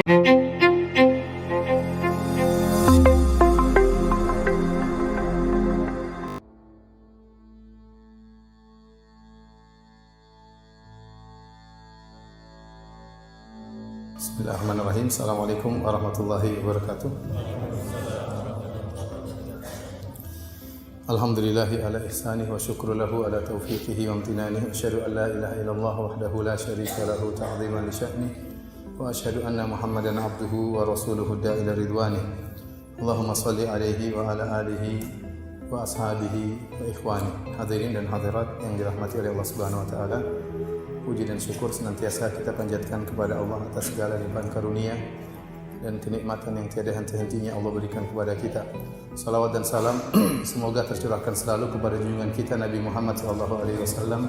Bismillahirrahmanirrahim. Assalamualaikum warahmatullahi wabarakatuh. Alhamdulillahi ala ihsanihi wa syukru lahu ala taufiqihi wa amtinanihi. Asyhadu an la ilaha illallah wahdahu la syarika lahu ta'ziman li sya'ni wa asyhadu anna Muhammadan abduhu wa rasuluhu da'ila ridwani. Allahumma shalli alaihi wa ala alihi wa ashabihi wa ikhwani. Hadirin dan hadirat yang dirahmati oleh Allah Subhanahu wa taala. Puji dan syukur senantiasa kita panjatkan kepada Allah atas segala limpahan karunia dan kenikmatan yang tiada henti-hentinya Allah berikan kepada kita. Salawat dan salam semoga tercurahkan selalu kepada junjungan kita Nabi Muhammad SAW,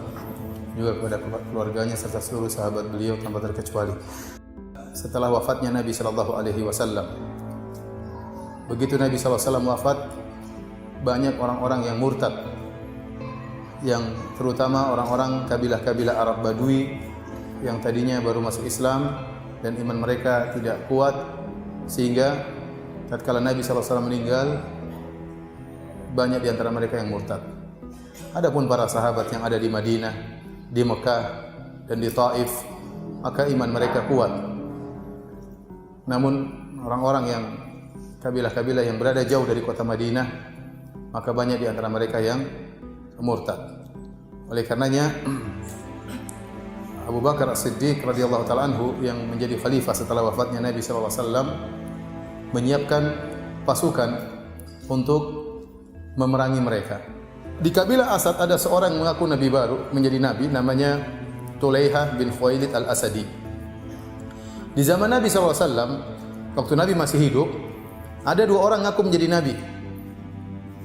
juga kepada keluarganya serta seluruh sahabat beliau tanpa terkecuali. Setelah wafatnya Nabi SAW, begitu Nabi SAW wafat, banyak orang-orang yang murtad, yang terutama orang-orang kabilah-kabilah Arab Badui yang tadinya baru masuk Islam dan iman mereka tidak kuat, sehingga tatkala Nabi SAW meninggal, banyak di antara mereka yang murtad. Adapun para sahabat yang ada di Madinah, di Mekah dan di Taif, maka iman mereka kuat. Namun orang-orang yang kabilah-kabilah yang berada jauh dari kota Madinah, maka banyak di antara mereka yang murtad. Oleh karenanya Abu Bakar As-Siddiq radhiyallahu taala anhu yang menjadi khalifah setelah wafatnya Nabi sallallahu alaihi wasallam menyiapkan pasukan untuk memerangi mereka. Di kabilah Asad ada seorang yang mengaku nabi baru, menjadi nabi, namanya Tulaihah bin Khuwailid Al-Asadi. Di zaman Nabi sallallahu alaihi wasallam, waktu Nabi masih hidup, ada dua orang mengaku menjadi nabi.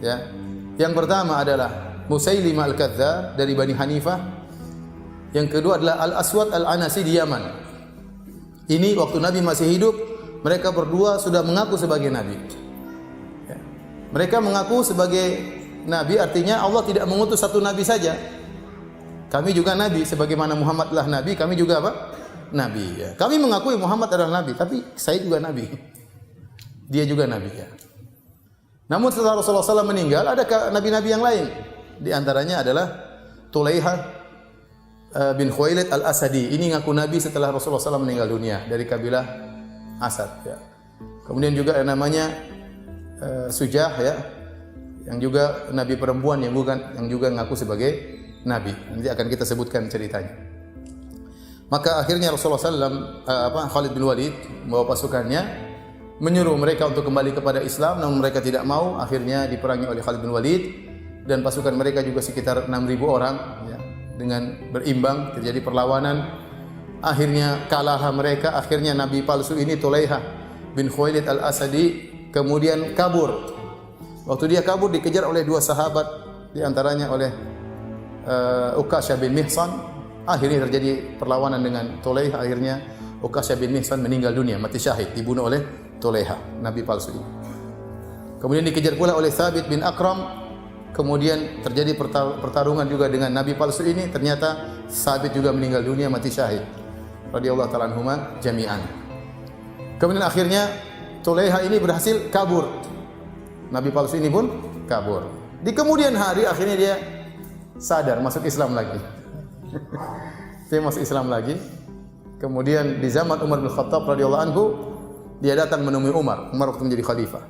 Ya. Yang pertama adalah Musailimah Al-Kadzdzab dari Bani Hanifah. Yang kedua adalah Al-Aswad Al-Anasi di Yaman. Ini waktu Nabi masih hidup, mereka berdua sudah mengaku sebagai nabi. Ya. Mereka mengaku sebagai nabi, artinya Allah tidak mengutus satu nabi saja. Kami juga nabi, sebagaimana Muhammad adalah nabi, kami juga apa? Nabi. Ya. Kami mengakui Muhammad adalah nabi, tapi saya juga nabi. Dia juga nabi. Ya. Namun setelah Rasulullah SAW meninggal, ada nabi-nabi yang lain. Di antaranya adalah Tulaihah bin Khuwailid Al-Asadi. Ini ngaku nabi setelah Rasulullah SAW meninggal dunia, dari kabilah Asad. Ya. Kemudian juga ada namanya Sujah, ya, yang juga nabi perempuan yang juga ngaku sebagai nabi. Nanti akan kita sebutkan ceritanya. Maka akhirnya Rasulullah SAW, Khalid bin Walid membawa pasukannya, menyuruh mereka untuk kembali kepada Islam, namun mereka tidak mau. Akhirnya diperangi oleh Khalid bin Walid dan pasukan mereka juga sekitar 6.000 orang, ya. Dengan berimbang terjadi perlawanan. Akhirnya kalahlah mereka. Akhirnya nabi palsu ini Tulaihah bin Khuwailid Al-Asadi kemudian kabur. Waktu dia kabur dikejar oleh dua sahabat, di antaranya oleh Uqasyah bin Mihsan. Akhirnya terjadi perlawanan dengan Tulaihah. Akhirnya Uqasyah bin Mihsan meninggal dunia, mati syahid, dibunuh oleh Tulaihah, nabi palsu ini. Kemudian dikejar pula oleh Thabit bin Akram. Kemudian terjadi pertarungan juga dengan nabi palsu ini. Ternyata Thabit juga meninggal dunia, mati syahid, radhiyallahu ta'ala anhuma jami'an. Kemudian akhirnya Tulaihah ini berhasil kabur. Nabi palsu ini pun kabur. Di kemudian hari akhirnya dia sadar, masuk Islam lagi. Dia masuk Islam lagi. Kemudian di zaman Umar bin Khattab radhiyallahu anhu, dia datang menemui Umar waktu menjadi khalifah.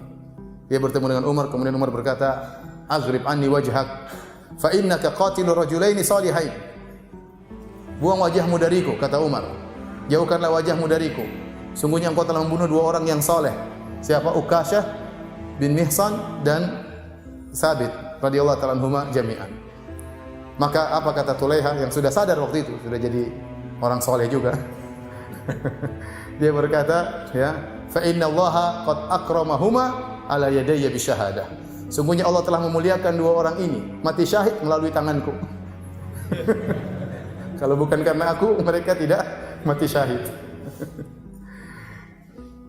Dia bertemu dengan Umar, kemudian Umar berkata, "Aghrib anni wajhak, fa innaka qatilu rajulaini salihain." Buang wajahmu dariku, kata Umar. Jauhkanlah wajahmu dariku. Sungguhnya engkau telah membunuh dua orang yang saleh. Siapa? Uqasyah bin Mihsan dan Thabit radhiyallahu ta'ala anhuma jami'an. Maka apa kata Tulaihah yang sudah sadar waktu itu, sudah jadi orang saleh juga. Dia berkata, ya, fa innallaha qad akramahuma ala yadayya bisyahadah. Sungguhnya Allah telah memuliakan dua orang ini, mati syahid melalui tanganku. Kalau bukan karena aku, mereka tidak mati syahid.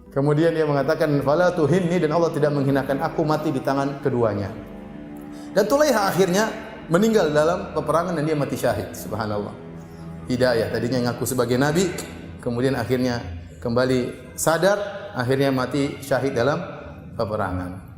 Kemudian dia mengatakan, fala tuhinni, dan Allah tidak menghinakan aku mati di tangan keduanya. Dan Tulaihah akhirnya meninggal dalam peperangan dan dia mati syahid. Subhanallah. Hidayah, tadinya ngaku sebagai nabi, kemudian akhirnya kembali sadar, akhirnya mati syahid dalam peperangan.